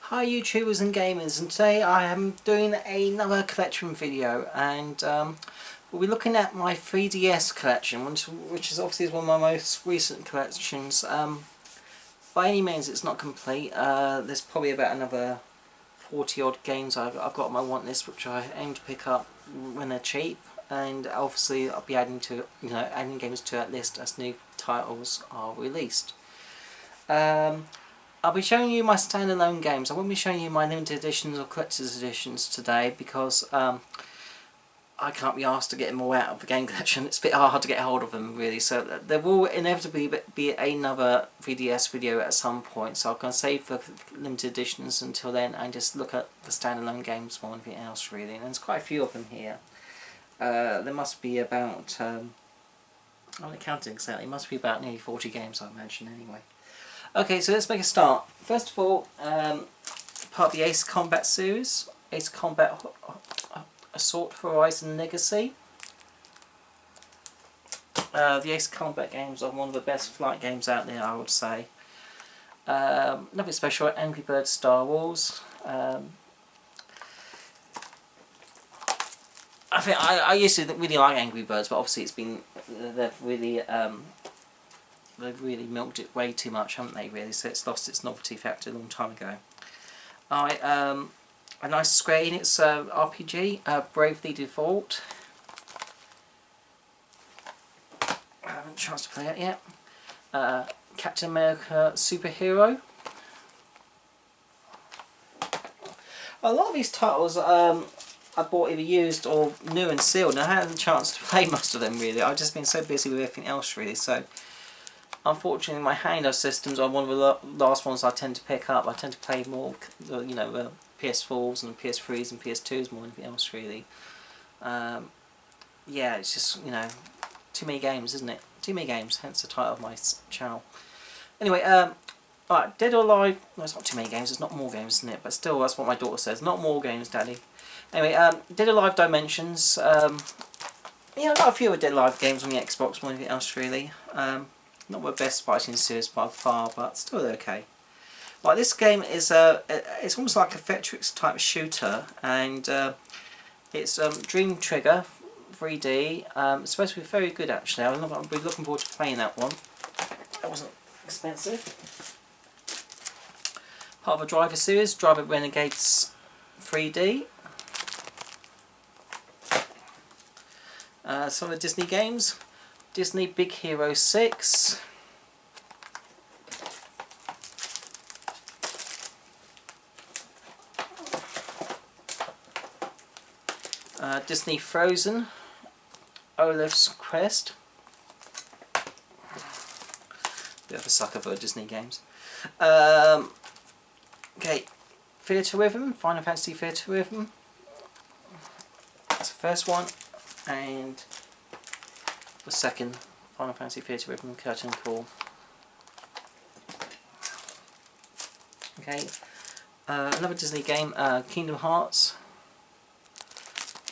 Hi YouTubers and gamers, and today I am doing another collection video, and we'll be looking at my 3DS collection, which is obviously one of my most recent collections. By any means it's not complete. There's probably about another 40 odd games I've got on my want list, which I aim to pick up when they're cheap, and obviously I'll be adding games to that list as new titles are released. I'll be showing you my standalone games. I won't be showing you my limited editions or collector's editions today because I can't be asked to get them all out of the game collection. It's a bit hard to get hold of them really, so there will inevitably be another 3DS video at some point, so I'm going to save the limited editions until then and just look at the standalone games more than anything else really. And there's quite a few of them here. There must be about, I'm not counting exactly, it must be about nearly 40 games I imagine anyway. Okay, so let's make a start. First of all, part of the Ace Combat series, Ace Combat Assault Horizon Legacy. The Ace Combat games are one of the best flight games out there, I would say. Nothing special, Angry Birds Star Wars. I used to really like Angry Birds, but obviously they've really milked it way too much, haven't they, really? So it's lost its novelty factor a long time ago. Alright, a nice Square Enix RPG, Bravely Default. I haven't had a chance to play it yet. Captain America Superhero. A lot of these titles I bought either used or new and sealed, and I haven't had a chance to play most of them really. I've just been so busy with everything else really, so unfortunately my handheld systems are one of the last ones I tend to pick up. I tend to play more, PS4s and PS3s and PS2s more than anything else really. Yeah, it's just, too many games, isn't it? Too many games, hence the title of my channel. Anyway, alright, Dead or Alive, no, it's not too many games, it's not more games, isn't it? But still, that's what my daughter says, not more games, Daddy. Anyway, Dead or Alive Dimensions, yeah, I've got a few of Dead or Alive games on the Xbox more than anything else really. Not my best fighting series by far, but still okay. Right, this game is it's almost like a Vectrex type shooter, and it's Dream Trigger 3D. It's supposed to be very good actually. I'll be looking forward to playing that one. That wasn't expensive. Part of a Driver series, Driver Renegades 3D. Some of the Disney games. Disney Big Hero 6. Disney Frozen. Olaf's Quest. Bit of a sucker for Disney games. Okay, Theatre Rhythm, Final Fantasy Theatre Rhythm. That's the first one, and the second, Final Fantasy Theatre Rhythm Curtain Call. Okay, another Disney game, Kingdom Hearts.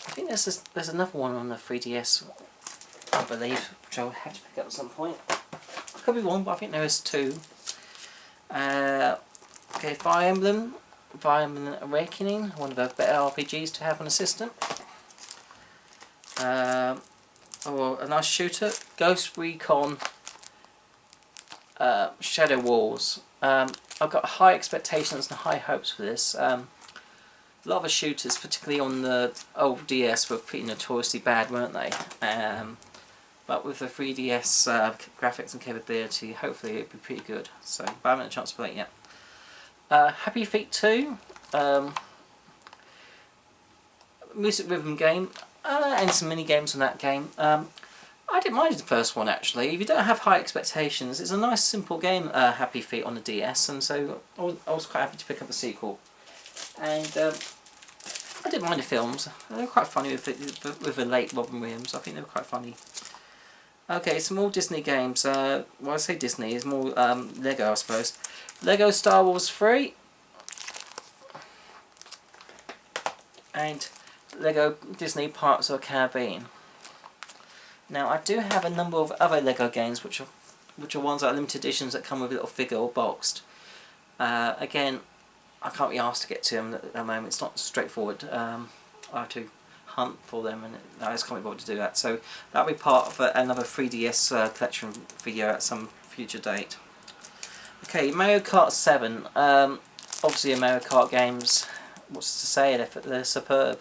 I think there's another one on the 3DS, I believe, which I'll have to pick up at some point. I could be wrong, but I think there is two. Okay, Fire Emblem Awakening, one of the better RPGs to have on the system. Or a nice shooter, Ghost Recon Shadow Wars. I've got high expectations and high hopes for this. A lot of the shooters, particularly on the old DS, were pretty notoriously bad, weren't they? But with the 3DS graphics and capability, hopefully it'll be pretty good. So, but I haven't had a chance to play it yet. Happy Feet 2, music rhythm game, and some mini games on that game. I didn't mind the first one actually. If you don't have high expectations, it's a nice simple game, Happy Feet on the DS, and so I was quite happy to pick up the sequel. And I didn't mind the films. They were quite funny with the late Robin Williams. I think they were quite funny. Okay, some more Disney games. Well, I say Disney, it's more Lego, I suppose. Lego Star Wars 3. And Lego Disney Pirates of the Caribbean. Now, I do have a number of other Lego games which are ones that are limited editions that come with a little figure or boxed. Again, I can't be asked to get to them at the moment. It's not straightforward. I have to hunt for them, and I just can't be bothered to do that. So that'll be part of another 3DS collection video at some future date. Okay, Mario Kart 7. Obviously, Mario Kart games, what's to say, they're superb.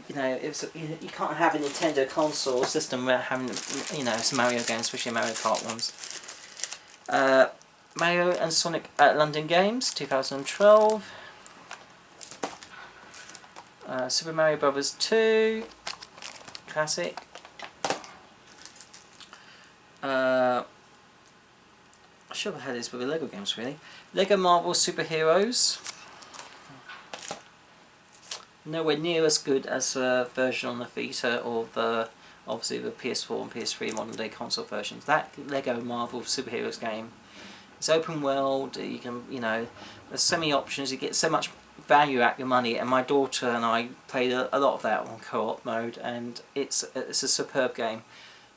You know, you can't have a Nintendo console system without having, you know, some Mario games, especially Mario Kart ones. Mario and Sonic at London Games, 2012. Super Mario Brothers 2, classic. I should have had this with the Lego games, really. Lego Marvel Superheroes. Nowhere near as good as the version on the Vita or obviously the PS4 and PS3 modern day console versions. That Lego Marvel Superheroes game, it's open world. You can, you know, there's so many options. You get so much value out your money. And my daughter and I played a lot of that on co-op mode, and it's a superb game.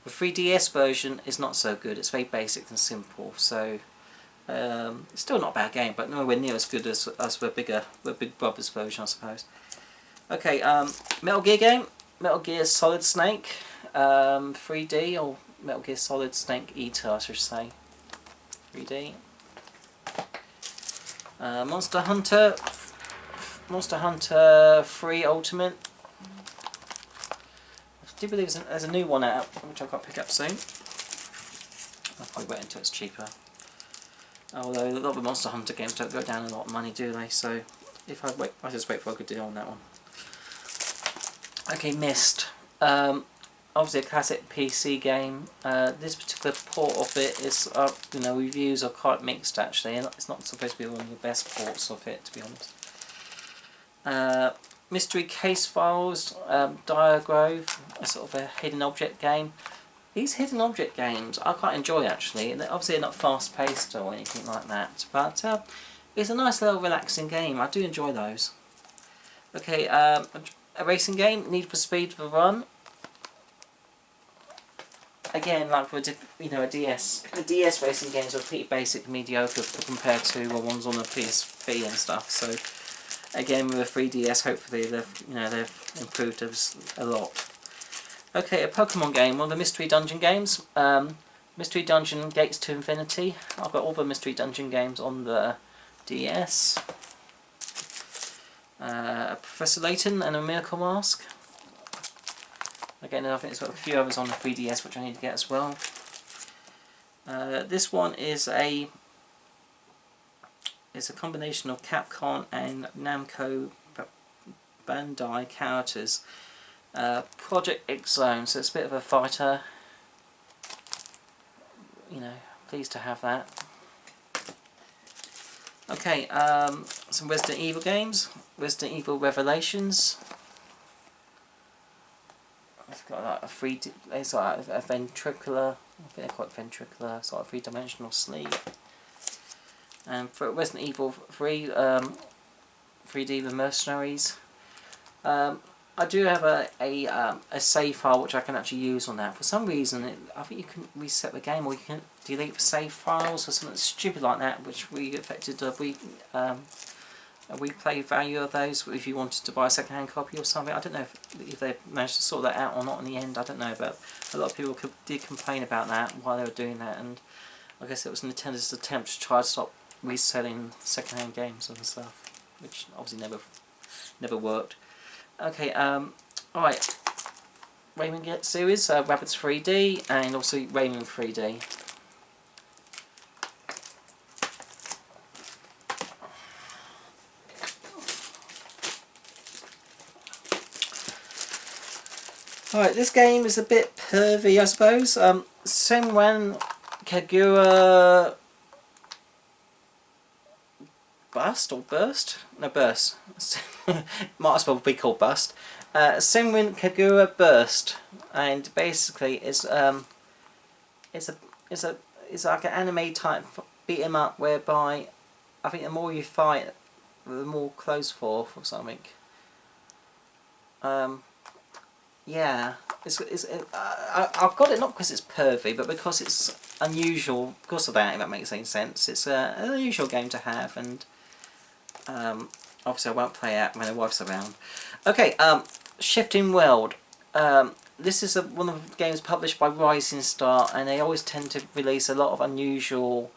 The 3DS version is not so good. It's very basic and simple. So it's still not a bad game, but nowhere near as good as the Big Brothers version, I suppose. Okay, Metal Gear game, Metal Gear Solid Snake, 3D, or Metal Gear Solid Snake Eater, I should say, 3D. Monster Hunter 3 Ultimate. I do believe there's a new one out, which I've got to pick up soon. I'll probably wait until it's cheaper. Although a lot of the Monster Hunter games don't go down a lot of money, do they? So if I just wait for a good deal on that one. Okay, Myst. Obviously a classic PC game. This particular port of it is, you know, reviews are quite mixed actually, and it's not supposed to be one of the best ports of it, to be honest. Mystery Case Files, Dire Grove, a sort of a hidden object game. These hidden object games I quite enjoy actually. Obviously they're not fast paced or anything like that, but it's a nice little relaxing game. I do enjoy those. Okay, a racing game, Need for Speed The Run. Again, like with, you know, a DS. The DS racing games are pretty basic and mediocre compared to the ones on the PSP and stuff. So again, with a 3DS, hopefully they've improved us a lot. Okay, a Pokemon game, one of the Mystery Dungeon games. Mystery Dungeon Gates to Infinity. I've got all the Mystery Dungeon games on the DS. Professor Layton and a Miracle Mask. Again, I think there's got a few others on the 3DS which I need to get as well. This one is a combination of Capcom and Namco Bandai characters. Project X Zone, so it's a bit of a fighter. You know, pleased to have that. Okay, some Resident Evil games. Resident Evil Revelations. It's got like a it's like a ventricular, I think they're quite ventricular, it's like a three-dimensional sleeve. And for Resident Evil 3, 3D The Mercenaries. I do have a save file which I can actually use on that. For some reason, I think you can reset the game, or you can delete the save files or something stupid like that, which affected the replay value of those if you wanted to buy a second-hand copy or something. I don't know if they managed to sort that out or not in the end. I don't know, but a lot of people did complain about that while they were doing that, and I guess it was Nintendo's attempt to try to stop reselling second-hand games and stuff, which obviously never worked. Okay, alright, Rayman series, Rabbids 3D, and also Rayman 3D. Alright, this game is a bit pervy, I suppose. Senran Kagura Bust or Burst? No, Burst. Might as well be called Bust. Senran Kagura Burst, and basically it's like an anime type beat 'em up, whereby I think the more you fight, the more clothes fall off or something. Yeah, I've got it not because it's pervy, but because it's unusual. Because of that, if that makes any sense. It's an unusual game to have, and Obviously I won't play it when the wife's around. Okay, Shifting World. This is one of the games published by Rising Star, and they always tend to release a lot of unusual,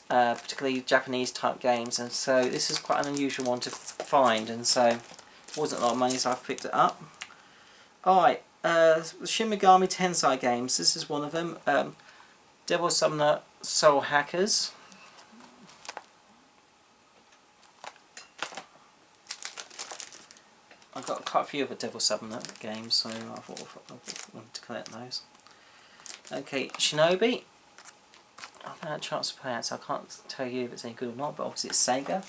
particularly Japanese type games, and so this is quite an unusual one to find, and so it wasn't a lot of money, so I've picked it up. Alright, Shin Megami Tensei games, this is one of them. Devil Summoner Soul Hackers. I've got quite a few of the Devil Summoner games, so I thought I wanted to collect those. Okay, Shinobi. I haven't had a chance to play it, so I can't tell you if it's any good or not, but obviously it's Sega.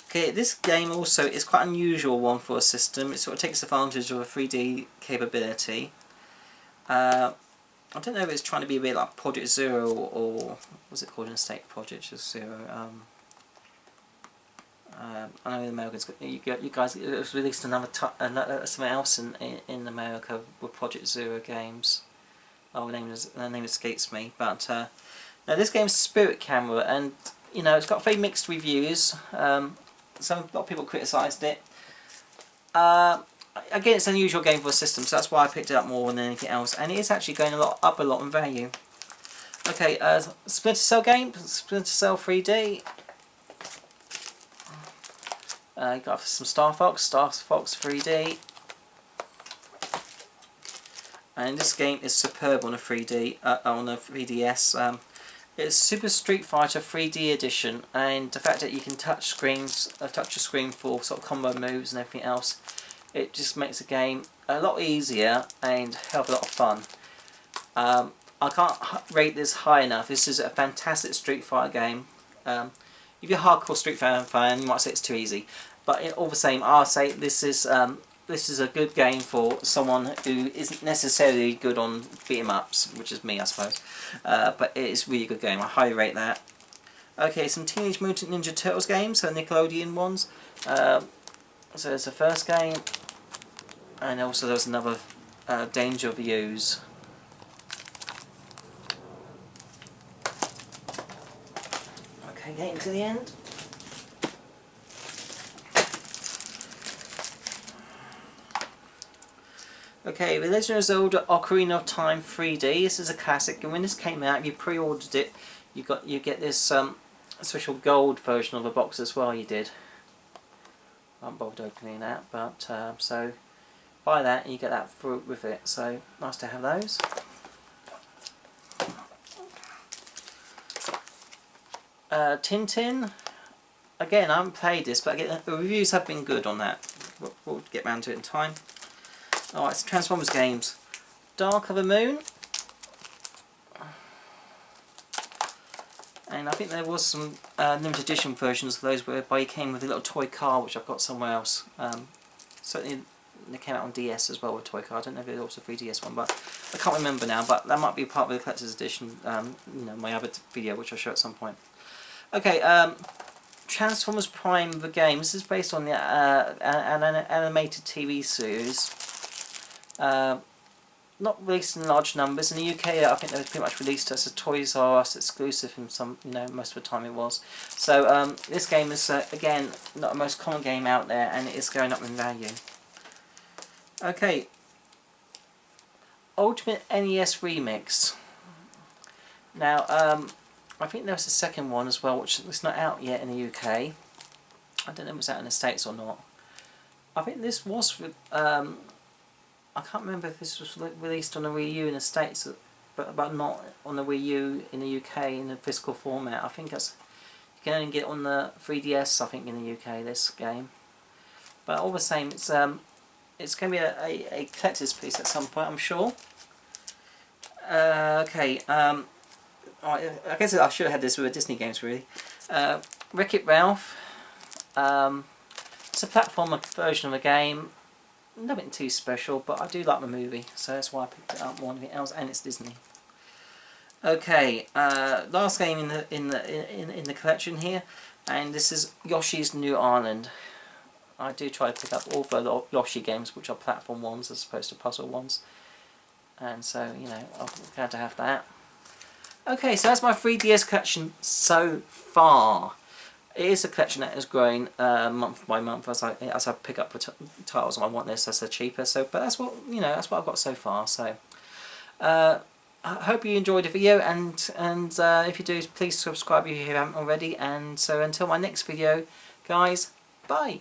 Okay, this game also is quite an unusual one for a system. It sort of takes advantage of a 3D capability. I don't know if it's trying to be a bit like Project Zero, or what's it called in the State? Project Zero. I know in America you guys, it was released something else in America with Project Zero games. Oh, the name escapes me. But now this game's Spirit Camera, and you know it's got very mixed reviews. A lot of people criticised it. Again, it's an unusual game for a system, so that's why I picked it up more than anything else. And it is actually going up a lot in value. Okay, Splinter Cell game, Splinter Cell 3D. You got some Star Fox 3D, and this game is superb on a 3DS. It's Super Street Fighter 3D edition, and the fact that you can touch a screen for sort of combo moves and everything else, it just makes the game a lot easier and a hell of a lot of fun. I can't rate this high enough. This is a fantastic Street Fighter game. If you're a hardcore Street Fighter fan, you might say it's too easy, but all the same, I'll say this is a good game for someone who isn't necessarily good on beat 'em ups, which is me, I suppose. But it is a really good game. I highly rate that. Okay, some Teenage Mutant Ninja Turtles games, so Nickelodeon ones. So there's the first game, and also there's another Danger Views. Okay, getting to the end. Okay, The Legend of Zelda Ocarina of Time 3D. This is a classic, and when this came out, if you pre-ordered it, you get this special gold version of the box as well. You did. I haven't bothered opening that, but so buy that and you get that fruit with it. So nice to have those. Tintin. Again, I haven't played this, but again, the reviews have been good on that. We'll get round to it in time. Alright, it's Transformers games. Dark of the Moon. And I think there was some limited edition versions of those whereby you came with a little toy car, which I've got somewhere else. Certainly they came out on DS as well with a toy car. I don't know if there was a 3DS one, but I can't remember now. But that might be part of the collector's edition. You know, my other video, which I'll show at some point. Okay, Transformers Prime the game. This is based on the an animated TV series. Not released in large numbers. In the UK, I think they was pretty much released as a Toys R Us exclusive, and most of the time it was. So this game is again not the most common game out there, and it is going up in value. Okay, Ultimate NES Remix. Now I think there was a second one as well, which is not out yet in the UK. I don't know if it's out in the States or not. I think this was I can't remember if this was released on the Wii U in the States, but not on the Wii U in the UK in the physical format. I think you can only get it on the 3DS, I think, in the UK, this game. But all the same, it's going to be a collector's piece at some point, I'm sure. Okay, I guess I should have had this with the Disney games, really. Wreck-It Ralph. It's a platformer version of a game. Nothing too special, but I do like the movie, so that's why I picked it up more than anything else, and it's Disney. Okay, last game in the collection here, and this is Yoshi's New Island. I do try to pick up all the Yoshi games, which are platform ones as opposed to puzzle ones, and so you know I'm glad to have that. Okay, so that's my 3DS collection so far. it is a collection that is growing month by month as I pick up titles and I want this as they're cheaper. So, but that's what that's what I've got so far. So, I hope you enjoyed the video, and if you do, please subscribe if you haven't already. And so until my next video, guys, bye.